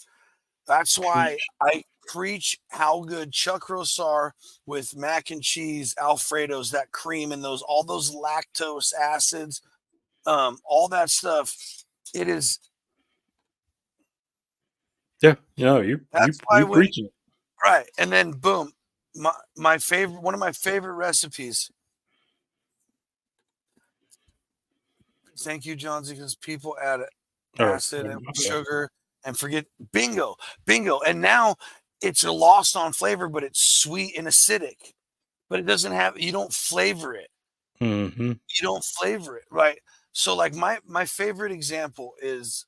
That's why Preach. I preach how good chuck roasts are with mac and cheese, Alfredos, that cream, and all those lactose acids, all that stuff. It is. Yeah. You you That's why you when preaching. right, and then boom, my favorite, one of my favorite recipes. Thank you, Johnsy, because people add Oh, acid and my bad. sugar and forget bingo, and now it's lost on flavor, but it's sweet and acidic. But it doesn't have. You don't flavor it. Mhm. You don't flavor it, right? So like my favorite example is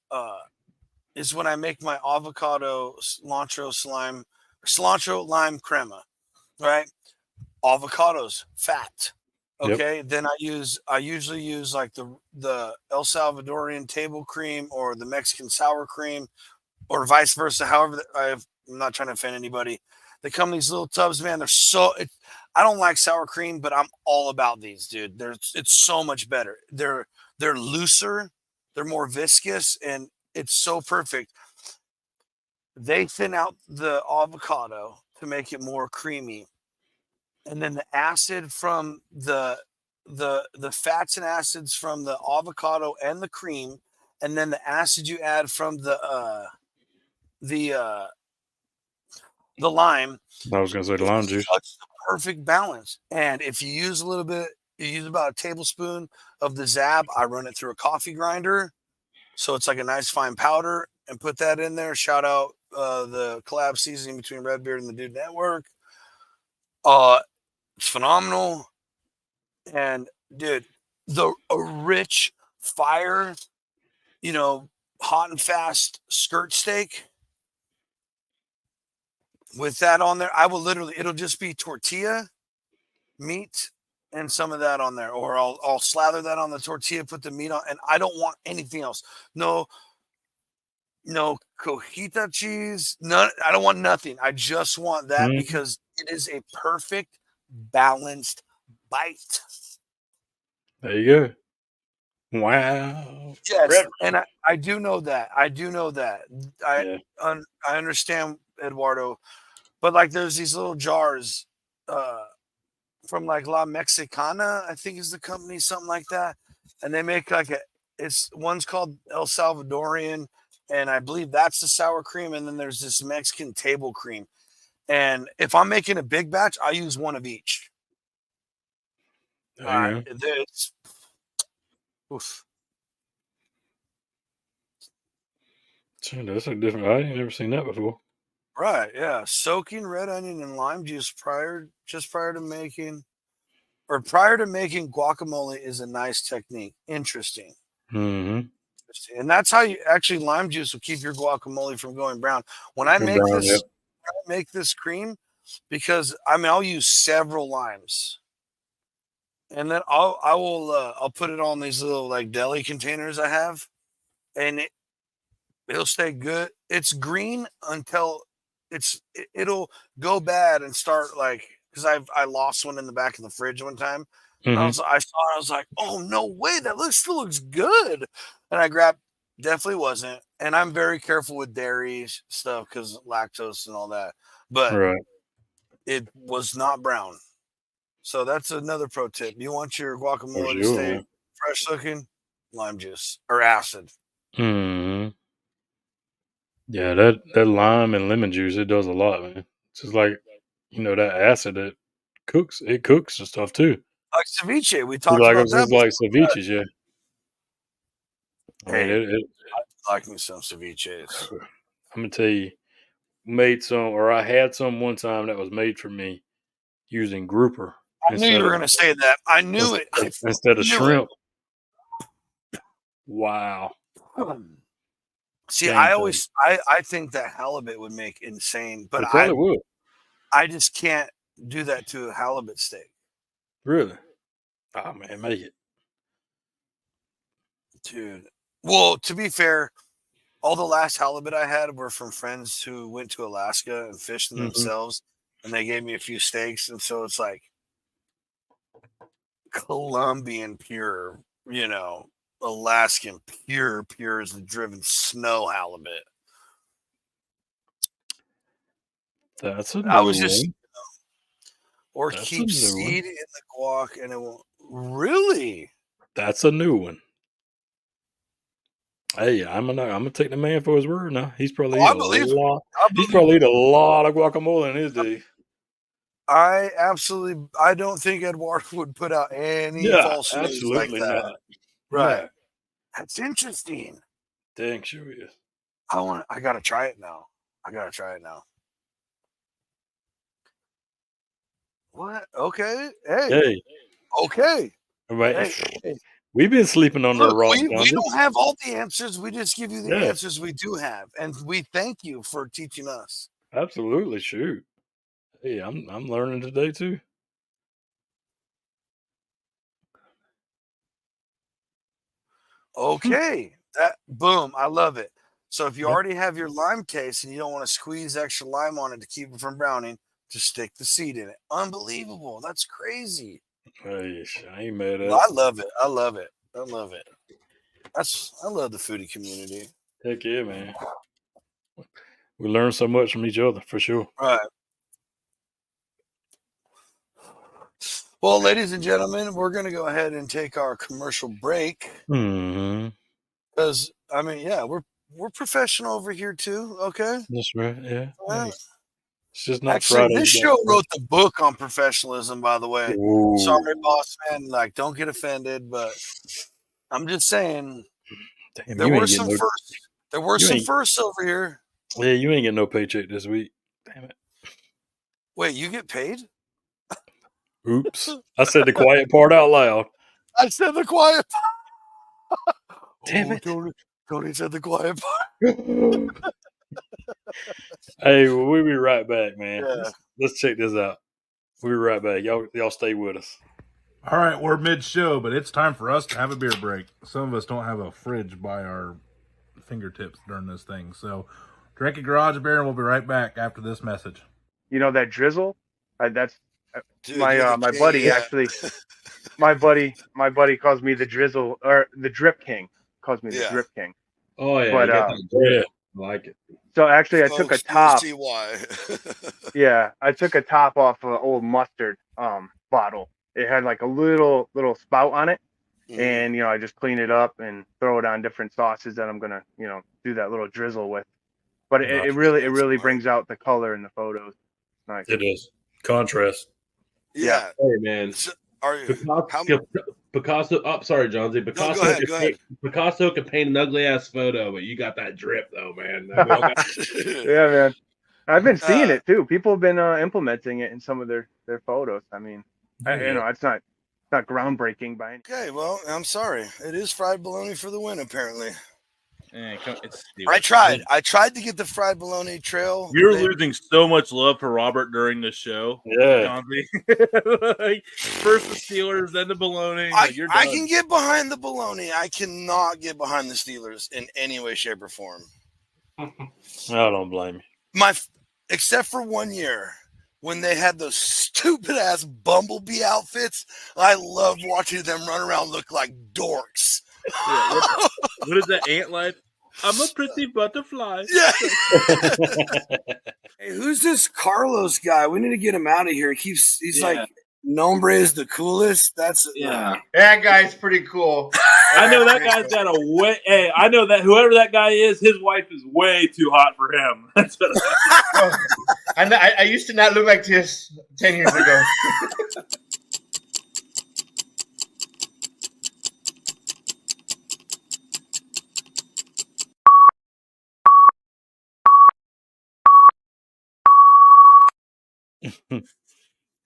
when I make my avocado cilantro lime crema, right? Avocados, fat. Yep. Okay, then I usually use like the El Salvadorian table cream or the Mexican sour cream or vice versa. However, I'm not trying to offend anybody. They come in these little tubs, man. They're I don't like sour cream, but I'm all about these, dude. It's so much better. They're looser, they're more viscous, and it's so perfect. They thin out the avocado to make it more creamy, and then the acid from the fats and acids from the avocado and the cream, and then the acid you add from the uh the lime, I was gonna say the lime it's juice. such the perfect balance. And if you use a little bit, you use about a tablespoon of the Zab. I run it through a coffee grinder, so it's like a nice fine powder, and put that in there. Shout out the collab seasoning between Redbeard and the Dude Network. It's phenomenal. And dude, the a rich fire, you know, hot and fast skirt steak with that on there, I will literally, it'll just be tortilla, meat, and some of that on there, or I'll slather that on the tortilla, put the meat on, and I don't want anything else. No, no cojita cheese. None. I don't want nothing. I just want that Mhm. because it is a perfect balanced bite. There you go. Wow. Yes, Reverend. and I do know that. I do know that. I Yeah. I understand, Eduardo, but like there's these little jars uh from like La Mexicana, I think is the company, something like that. And they make like it's one's called El Salvadorian, and I believe that's the sour cream, and then there's this Mexican table cream. And if I'm making a big batch, I use one of each. There you go. It's oof. So that's a different. I ain't never seen that before. Right, yeah. Soaking red onion and lime juice prior to making or prior to making guacamole is a nice technique. Interesting. Mhm. interesting. And that's how you actually lime juice will keep your guacamole from going brown. When I And make brown, yep. this cream, because I'll use several limes, and then I'll put it on these little like deli containers I have, and it'll stay good. It's green until it'll go bad and start like, because I lost one in the back of the fridge one time. And I saw it, I was like, oh no way, that still looks good. And I grabbed, definitely wasn't. And I'm very careful with dairy stuff because lactose and all that. But Right. it was not brown. So that's another pro tip. You want your For guacamole to sure, stay man. fresh looking, lime juice or acid. Mhm. Yeah, that lime and lemon juice, it does a lot, man. It's just like, that acid that cooks and stuff too. Like ceviche, we It's talked like about that it's like before. ceviches, yeah. I mean, Hey, it I like me some ceviches. I'm gonna tell you, I had some one time that was made for me using grouper I knew you instead were of going to say that. I knew it. I instead of knew it. shrimp. Wow, See, game changer. I think that halibut would make insane, but It probably would. I just can't do that to a halibut steak, Really? Oh man, make it. dude. Well, to be fair, all the last halibut I had were from friends who went to Alaska and fished them Hmm. themselves, and they gave me a few steaks, and so it's like Colombian pure, Alaskan pure as the driven snow halibut. That's a I new was just, one. or That's a keep new one. seed in the guac and it won't really. That's a new one. Hey, I'm gonna take the man for his word now. He's probably Oh, eat I a believe it. lot. I He's believe probably it. eat a lot of guacamole in his day. I don't think Eduardo would put out any Yeah, false news like absolutely that. not. Right. No, That's interesting. dang sure is. I gotta try it now. I gotta try it now. What? Okay. Hey. Hey, Okay. right. Hey. Hey. We've been sleeping on the Look, rock, we Jonesy. don't have all the answers. We just give you the Yeah, answers we do have. And we thank you for teaching us. absolutely. Shoot. Hey, I'm learning today too. Okay. That boom. I love it. So if you Yeah. already have your lime case and you don't want to squeeze extra lime on it to keep it from browning, just stick the seed in it. Unbelievable. That's crazy. Hey, I ain't mad at I it. love it. I love it. I love it. I love the foodie community. Heck yeah, man. We learn so much from each other for sure. All right. Well, ladies and gentlemen, we're going to go ahead and take our commercial break Hmm. because yeah, we're professional over here too. Okay. That's right. Yeah. Uh, Hey, it's just not Actually, Friday. this You got show fresh. wrote the book on professionalism. By the way, sorry, Ooh, boss man. Like, don't get offended, but I'm just saying damn! there You were ain't getting some no. firsts. There were You some ain't. firsts over here. Yeah, you ain't getting no paycheck this week. Damn it. Wait, you get paid? Oops. I said the quiet part out loud. I said the quiet. Damn Oh, it. Tony said the quiet part. Hey, well, we'll be right back, man. Yeah. Let's check this out. We'll be right back. Y'all stay with us. All right, we're mid show, but it's time for us to have a beer break. Some of us don't have a fridge by our fingertips during this thing. So drink a garage beer and we'll be right back after this message. You know that drizzle? That's Dude, you're my the my king. buddy Yeah. actually. My buddy calls me the drizzle or the drip king. Calls me the Yeah. drip king. Oh yeah, But you got that Yeah. drip. I like it. so actually, I took a Folks, you'll top. see why. Yeah, I took a top off an old mustard bottle. It had like a little spout on it, Mhm. and I just clean it up and throw it on different sauces that I'm gonna do that little drizzle with. But it, Nice. it Yeah, really it that's really smart. brings out the color in the photos. Nice. It is. Contrast. Yeah. Yeah. Hey man, So, are you? How? Picasso. Oh, sorry, Johnsy. No, go ahead. Go ahead. Picasso can paint an ugly ass photo, but you got that drip though, man. We all got. Yeah, man. I've been seeing uh, it too. People have been implementing it in some of their photos. I mean, Oh yeah. it's not groundbreaking by any. okay. Well, I'm sorry. It is fried bologna for the win, apparently. It's I stupid. tried to get the fried bologna trail. You're losing so much love for Robert during this show. Yeah. Jonzi. Like, first the Steelers, then the bologna. Like, you're I done. can get behind the bologna. I cannot get behind the Steelers in any way, shape, or form. I don't blame you. Except for 1 year when they had those stupid ass bumblebee outfits. I loved watching them run around look like dorks. Yeah, what is that ant life? I'm a pretty butterfly. Yeah. Hey, who's this Carlos guy? We need to get him out of here. He's like, Nombre is the coolest. That's That guy's pretty cool. I know that guy's got a way. Hey, I know that whoever that guy is, his wife is way too hot for him. That's what I used to not look like this 10 years ago.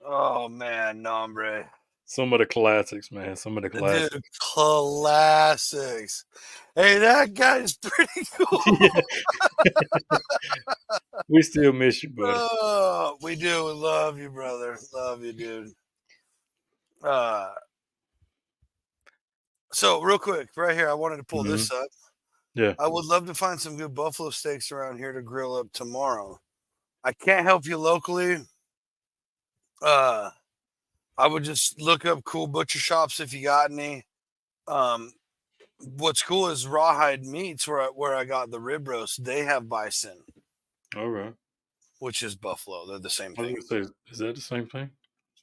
Oh man, Nombre. Some of the classics, man. Some of the classics. Dude, classics. Hey, that guy's pretty cool. We still miss you, buddy. Oh, we do. We love you, brother. Love you, dude. So real quick, right here, I wanted to pull this up. Yeah. I would love to find some good buffalo steaks around here to grill up tomorrow. I can't help you locally. I would just look up cool butcher shops if you got any. What's cool is Rawhide Meats, where I got the rib roast. They have bison. All right. Which is buffalo. They're the same I was thing. gonna say, is that the same thing?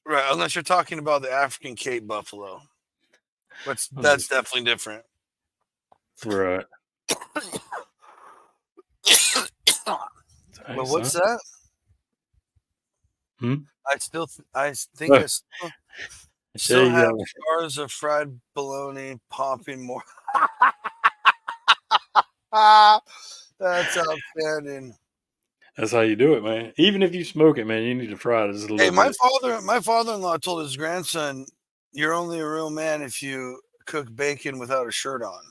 Right, unless you're talking about the African Cape buffalo. That's definitely different. Right. But what's that? I think I still have jars of fried bologna popping more. That's outstanding. That's how you do it, man. Even if you smoke it, man, you need to fry it just a little bit. My father-in-law told his grandson, "You're only a real man if you cook bacon without a shirt on."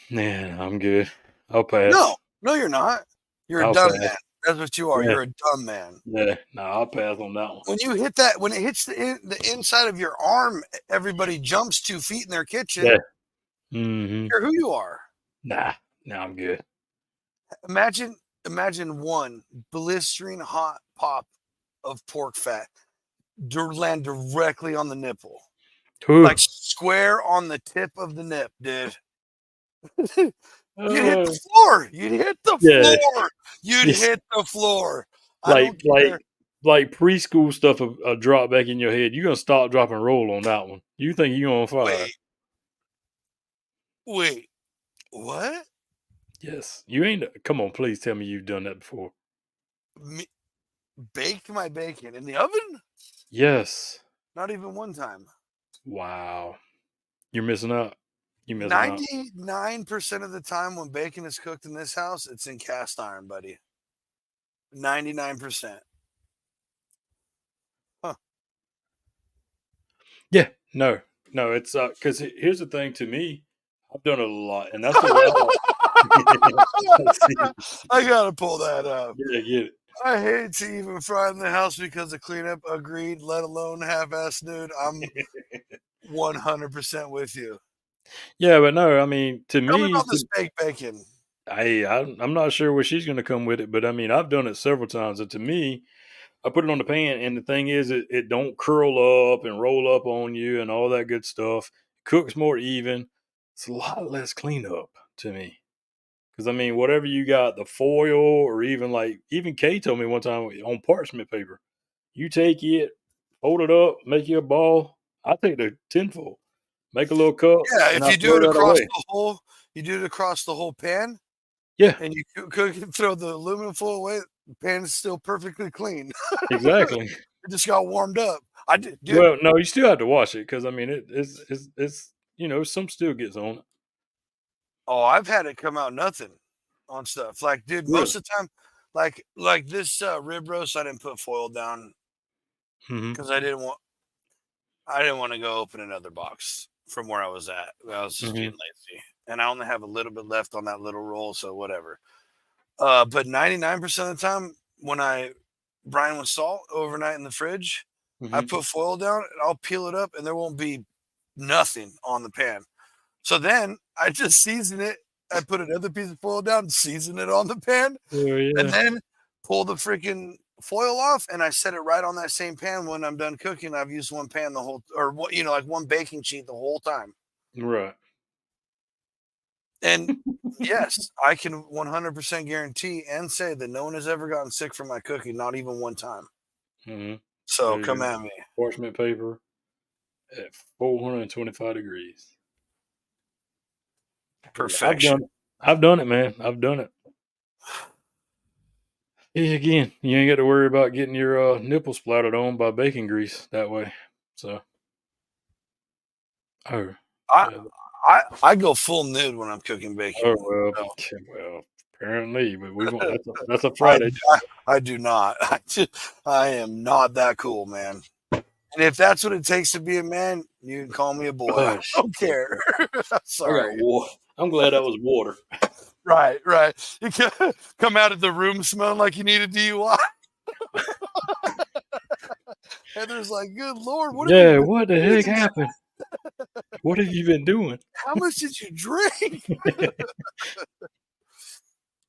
Man, I'm good. I'll pass. No, you're not. You're a dumb man. That's what you are. Yeah. You're a dumb man. Yeah, no, I'll pass on that one. When you hit that, when it hits the inside of your arm, everybody jumps 2 feet in their kitchen. Yeah. Care who you are. Nah, I'm good. Imagine one blistering hot pop of pork fat land directly on the nipple. Like square on the tip of the nip, dude. You'd hit the floor. You'd hit the floor. You'd hit the floor. Like preschool stuff will drop back in your head. You're gonna stop, drop, and roll on that one. You think you're on fire? Wait, what? Yes, you ain't. Come on, please tell me you've done that before. Baked my bacon in the oven? Yes. Not even one time. Wow, you're missing out. 99% of the time when bacon is cooked in this house, it's in cast iron, buddy. 99%. Huh. Yeah, no, it's because here's the thing. To me, I've done it a lot, and that's the way I gotta pull that up. Yeah, get it. I hate to even fry in the house because of cleanup. Agreed, let alone half-ass nude. I'm 100% with you. Yeah, but no, I mean, to Tell me, about this baked bacon. I'm not sure where she's going to come with it, but I mean, I've done it several times, and to me, I put it on the pan, and the thing is, it don't curl up and roll up on you and all that good stuff. It cooks more even. It's a lot less cleanup to me. Because, I mean, whatever you got, the foil or even Kay told me one time on parchment paper, you take it, fold it up, make you a ball. I take the tinfoil, make a little cup. Yeah, if you do it across the whole pan. Yeah. And you cook it, throw the aluminum foil away, the pan is still perfectly clean. Exactly. It just got warmed up. I did. Dude. Well, no, you still have to wash it because, I mean, it's some still gets on it. Oh, I've had it come out nothing on stuff. Like, dude, most of the time, like this rib roast, I didn't put foil down because I didn't want to go open another box from where I was at. I was just being lazy, and I only have a little bit left on that little roll, so whatever. But 99% of the time, when I brine with salt overnight in the fridge, I put foil down and I'll peel it up, and there won't be nothing on the pan. So then I just season it. I put another piece of foil down, season it on the pan, and then pull the freaking foil off, and I set it right on that same pan when I'm done cooking. I've used one pan the whole, or like one baking sheet the whole time. Right. And yes, I can 100% guarantee and say that no one has ever gotten sick from my cooking, not even one time. So come at me. Parchment paper at 425 degrees. Perfection. I've done it, man. I've done it. Yeah, again, you ain't got to worry about getting your nipples splattered on by bacon grease that way. So, I go full nude when I'm cooking bacon. Oh well, apparently, but we want that's a Friday. I do not. I am not that cool, man. And if that's what it takes to be a man, you can call me a boy. I don't care. Sorry. I'm glad that was water. Right. You come out of the room smelling like you need a DUI. Heather's like, good Lord. What the heck happened? What have you been doing? How much did you drink?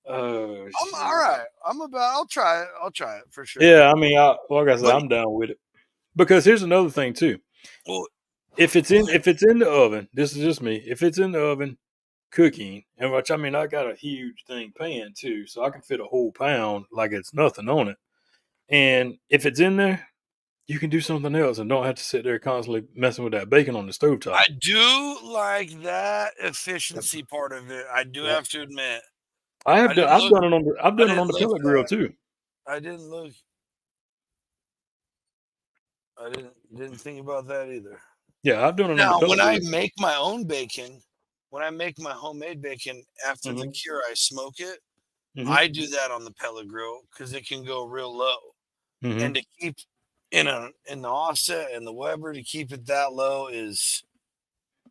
Oh, I'm all right. I'll try it for sure. Yeah, I mean, like I said, I'm down with it. Because here's another thing too. Well, if it's in the oven, this is just me. If it's in the oven cooking, and which I mean, I got a huge thing pan too, so I can fit a whole pound like it's nothing on it. And if it's in there, you can do something else and don't have to sit there constantly messing with that bacon on the stovetop. I do like that efficiency part of it. I do have to admit. I've done it on the pellet grill too. I didn't think about that either. Yeah, I've done it now, on the pellet grill. I make my own bacon, when I make my homemade bacon after the cure, I smoke it. I do that on the pellet grill because it can go real low. And to keep in the offset and the Weber, to keep it that low is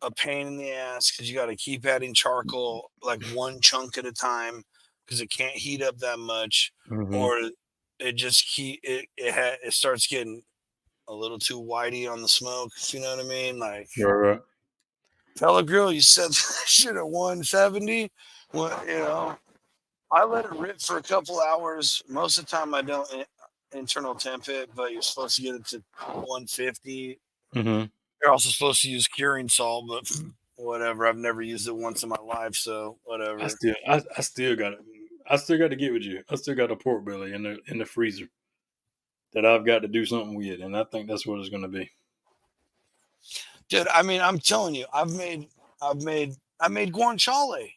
a pain in the ass because you got to keep adding charcoal like one chunk at a time because it can't heat up that much, or it just it starts getting a little too whitey on the smoke. If you know what I mean? Like pellet grill, you set that shit at 170. Well, I let it rip for a couple hours. Most of the time, I don't internal temp it, but you're supposed to get it to 150. You're also supposed to use curing salt, but whatever. I've never used it once in my life, so whatever. I still got it. I still got to get with you. I still got a pork belly in the freezer that I've got to do something with, and I think that's what it's going to be. Dude, I mean, I'm telling you, I made guanciale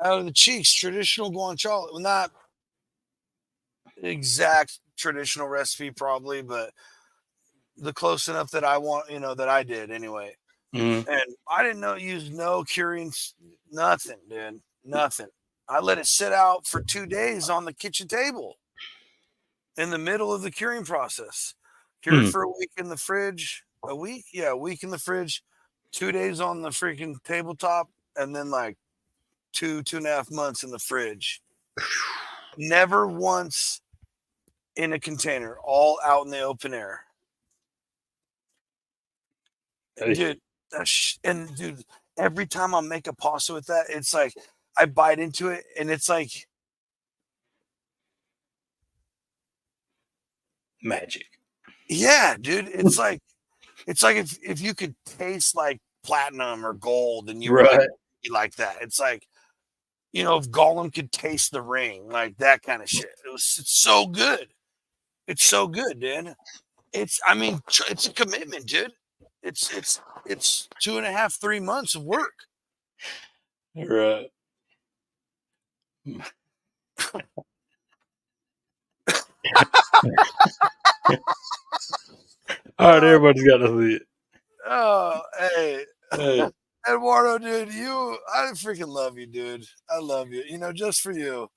out of the cheeks, traditional guanciale. Well, not exact traditional recipe, probably, but the close enough that I want, that I did anyway. And I didn't use no curing, nothing, dude, nothing. I let it sit out for 2 days on the kitchen table in the middle of the curing process. Cured for a week in the fridge. A week in the fridge, 2 days on the freaking tabletop, and then like 2.5 months in the fridge. Never once in a container, all out in the open air. Hey. Dude, every time I make a pasta with that, it's like I bite into it and it's like magic. Yeah, dude. It's like if you could taste like platinum or gold and you were like that. It's like, if Gollum could taste the ring, like that kind of shit. It's so good. It's so good, dude. It's a commitment, dude. It's 2.5, 3 months of work. Right. All right, everybody's got to see it. Oh, hey. Eduardo, dude, I freaking love you, dude. I love you. Just for you.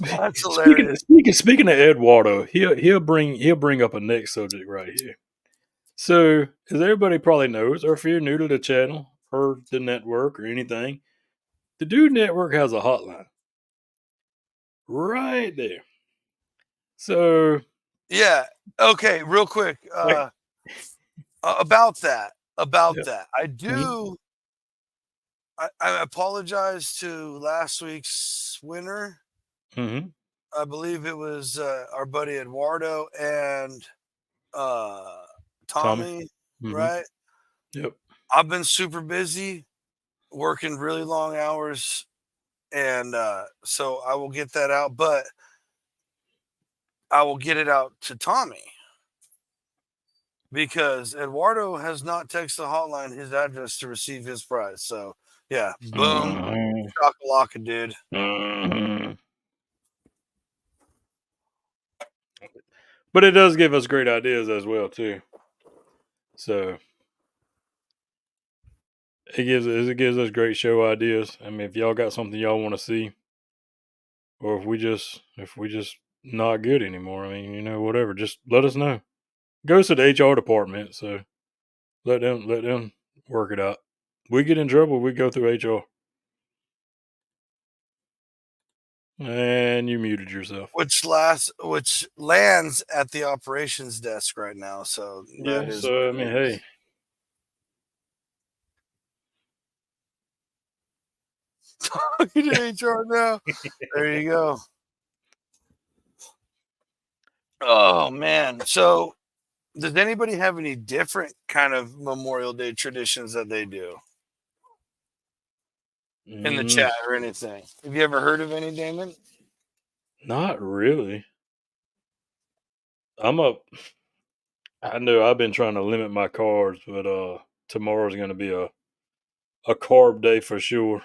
That's hilarious. Speaking of Eduardo, he'll bring up a next subject right here. So, as everybody probably knows, or if you're new to the channel or the network or anything, the Dude Network has a hotline right there. So, Yeah. Okay. Real quick. like, About that. About yeah. that. I do. I apologize to last week's winner. Mm-hmm. I believe it was our buddy Eduardo and Tommy. Tommy, Mm-hmm. right? Yep. I've been super busy, working really long hours, and so I will get that out, but I will get it out to Tommy because Eduardo has not texted the hotline his address to receive his prize. So yeah, boom, Mm-hmm. chocolate, dude. Mm-hmm. But it does give us great ideas as well too. So it gives us great show ideas. I mean, if y'all got something y'all want to see, or if we just not good anymore, I mean, whatever, just let us know. Goes to the HR department, so let them work it out. We get in trouble, we go through HR. And you muted yourself. Which lands at the operations desk right now. So that Yeah, is so I what mean, it is. hey. Talking to HR now. There you go. Oh man. So does anybody have any different kind of Memorial Day traditions that they do in the chat or anything? Have you ever heard of any, Damon? Not really. I know I've been trying to limit my carbs, but tomorrow's gonna be a carb day for sure.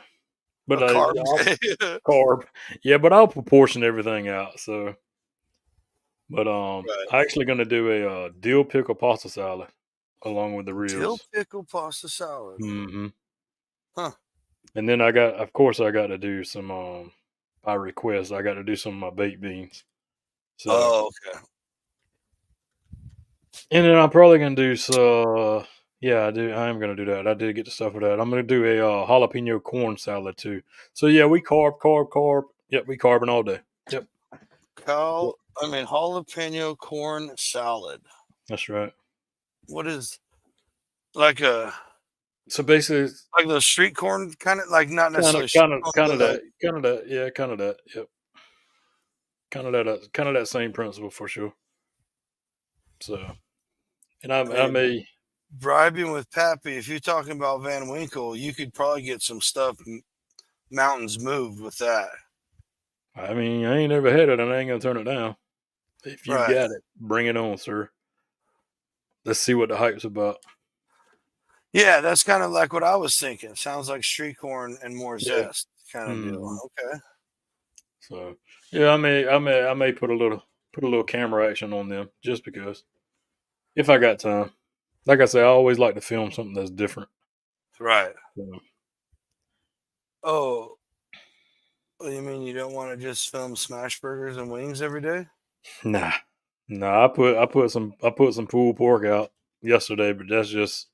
But A carb I'll day? carb. Yeah, but I'll proportion everything out. So but Right. I actually gonna do a dill pickle pasta salad along with the Dill ribs. pickle pasta salad. Mm-hmm. Huh. And then I got to do some by request, I got to do some of my baked beans. So Oh, okay. and then I'm probably gonna do some. Yeah, I am gonna do that. I did get the stuff for that. I'm gonna do a jalapeno corn salad too. So yeah, we carb. Yep, we carbing all day. Yep. Yep. Jalapeno corn salad. That's right. What is like a So basically, it's like those street corn kind of like not kind of, necessarily street kind of, corn, kind but of like that, kind of that. Yeah, kind of that. Yep. Kind of that same principle for sure. So, and I hey, may. bribing with Pappy. If you're talking about Van Winkle, you could probably get some stuff mountains moved with that. I mean, I ain't never had it, and I ain't gonna turn it down. If you Right. got it, bring it on, sir. Let's see what the hype's about. Yeah, that's kind of like what I was thinking. Sounds like street corn and more Yeah. zest kind of deal. Mhm. Okay. So yeah, I may put a little camera action on them just because if I got time. Like I say, I always like to film something that's different. Right. So, Oh, you mean you don't want to just film smash burgers and wings every day? nah, nah. I put some pulled pork out yesterday, but that's just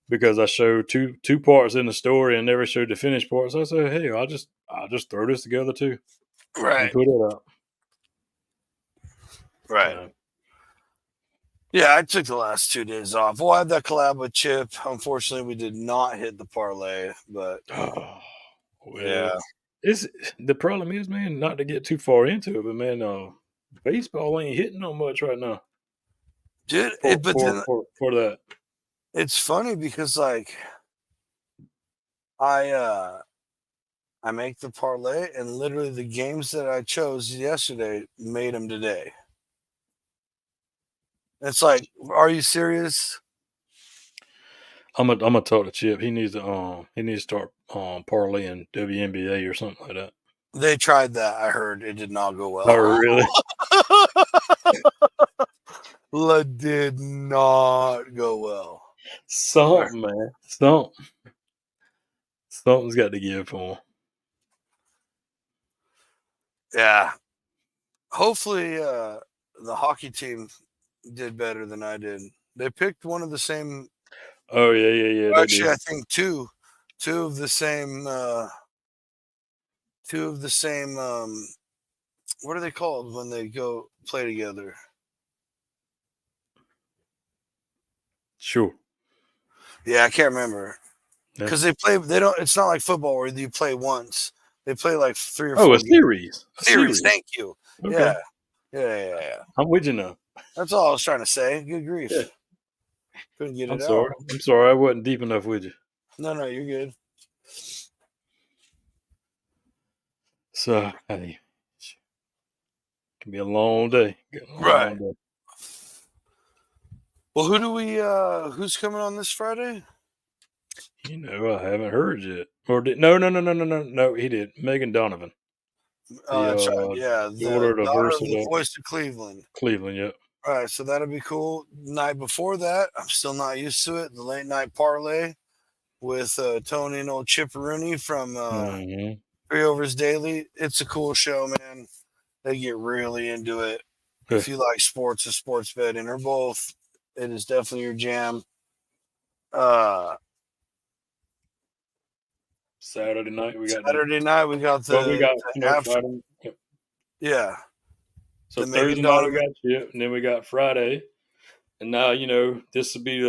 because I showed two parts in the story and never showed the finished part. So I said, hey, I'll just throw this together too and Right. put it out. Right. So, Yeah, I took the last 2 days off. We'll have that collab with Chip. Unfortunately, we did not hit the parlay, but oh, well, yeah. it's the problem is, man, not to get too far into it, but man, baseball ain't hitting no much right now Dude, for but for then for, for that. it's funny because like I make the parlay and literally the games that I chose yesterday made them today. It's like, are you serious? I'm gonna talk to Chip. He needs to start parlaying WNBA or something like that. They tried that. I heard it did not go Oh, well. really? It did not go well. Something, man. Something's got to give for him. Yeah. Hopefully the hockey team did better than I did They picked one of the same. Oh yeah. They Actually, did. I think two of the same. Two of the same. What are they called when they go play together? Sure. Yeah, I can't remember Yeah. because they play. They don't. It's not like football where you play once. They play like 3 or Oh, 4 a games. series. Series. Thank you. Okay. Yeah. I'm with you now. That's all I was trying to say. Good grief. Yeah. Couldn't get I'm it sorry. out. I'm sorry. I wasn't deep enough with you. No, you're good. So, hey, it can be a long day. Right. Well, who do we? Who's coming on this Friday? You know, I haven't heard yet. Or did no? He did. Megan Donovan, That's right. Yeah, daughter the of the daughter verse of of the the voice of Cleveland. Cleveland. Yep. All right, so that'll be cool. Night before that, I'm still not used to it. The late night parlay with Tony and old Chipperoony from Mm-hmm. Three Overs Daily. It's a cool show, man. They get really into it. If you like sports or sports betting or both, it is definitely your jam. Saturday night we got Friday. Yep. Yeah. So the Thursday Megan night Donovan. we got and then we got Friday, and now this will be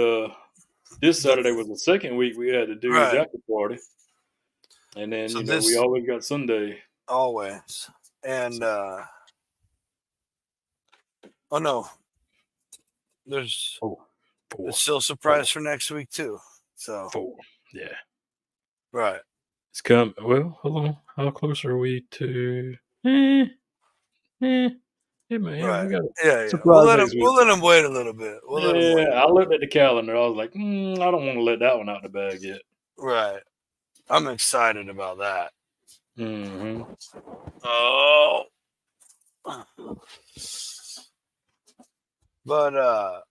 this Saturday was the second week we had to do Right. the after party, and then So we always got Sunday. Always. And oh no, there's it's still a surprise for next week too. So 4, yeah, right. it's come. Well, hold on. How close are we to? Yeah, man. Right. We got Yeah. surprise We'll let them wait a little bit. Let them wait. I looked at the calendar. I was like, I don't want to let that one out of the bag yet. Right. I'm excited about that. Mm-hmm. Oh. But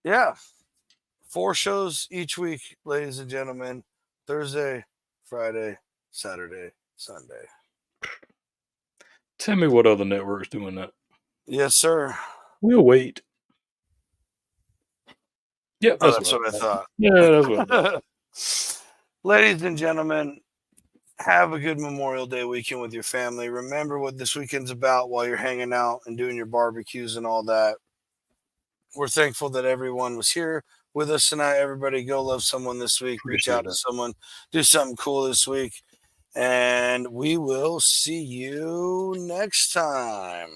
yeah. 4 shows each week, ladies and gentlemen. Thursday, Friday, Saturday, Sunday. Tell me what other network's doing that. Yes, sir. We'll wait. Yep, that's what I thought. Yeah, that's what I thought. Ladies and gentlemen, have a good Memorial Day weekend with your family. Remember what this weekend's about while you're hanging out and doing your barbecues and all that. We're thankful that everyone was here with us tonight. Everybody go love someone this week. Reach out to someone. Do something cool this week. And we will see you next time.